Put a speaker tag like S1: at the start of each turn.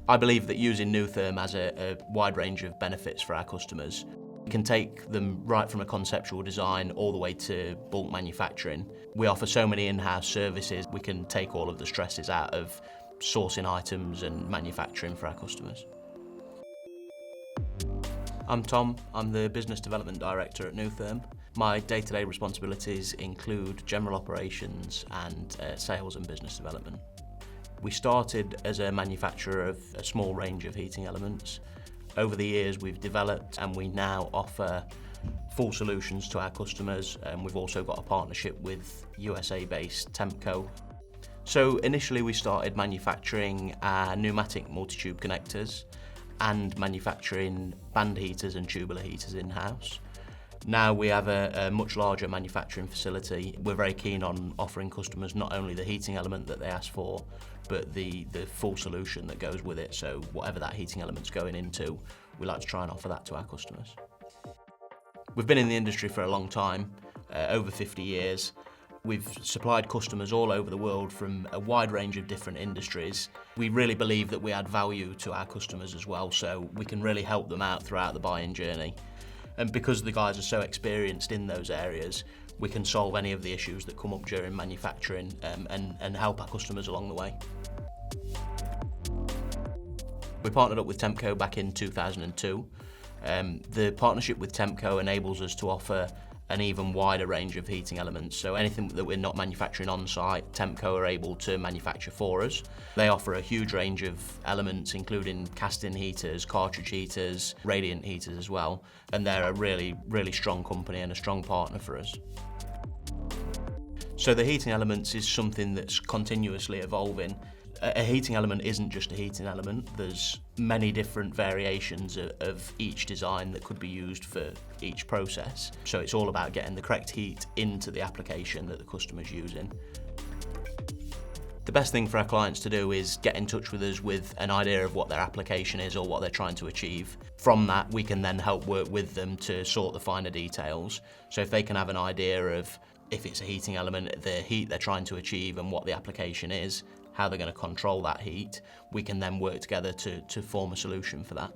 S1: I believe that using Pneu-Therm has a wide range of benefits for our customers. We can take them right from a conceptual design all the way to bulk manufacturing. We offer so many in-house services, we can take all of the stresses out of sourcing items and manufacturing for our customers. I'm Tom, I'm the Business Development Director at Pneu-Therm. My day-to-day responsibilities include general operations and sales and business development. We started as a manufacturer of a small range of heating elements. Over the years we've developed and we now offer full solutions to our customers, and we've also got a partnership with USA-based Tempco. So initially we started manufacturing our pneumatic multi-tube connectors and manufacturing band heaters and tubular heaters in-house. Now we have a much larger manufacturing facility. We're very keen on offering customers not only the heating element that they ask for, but the full solution that goes with it. So whatever that heating element's going into, we like to try and offer that to our customers. We've been in the industry for a long time, over 50 years. We've supplied customers all over the world from a wide range of different industries. We really believe that we add value to our customers as well, so we can really help them out throughout the buying journey. And because the guys are so experienced in those areas, we can solve any of the issues that come up during manufacturing and help our customers along the way. We partnered up with Tempco back in 2002. The partnership with Tempco enables us to offer an even wider range of heating elements. So anything that we're not manufacturing on site, Tempco are able to manufacture for us. They offer a huge range of elements, including cast-in heaters, cartridge heaters, radiant heaters as well. And they're a really, really strong company and a strong partner for us. So the heating elements is something that's continuously evolving. A heating element isn't just a heating element. There's many different variations of each design that could be used for each process. So it's all about getting the correct heat into the application that the customer's using. The best thing for our clients to do is get in touch with us with an idea of what their application is or what they're trying to achieve. From that, we can then help work with them to sort the finer details. So if they can have an idea of if it's a heating element, the heat they're trying to achieve and what the application is, how they're going to control that heat, we can then work together to form a solution for that.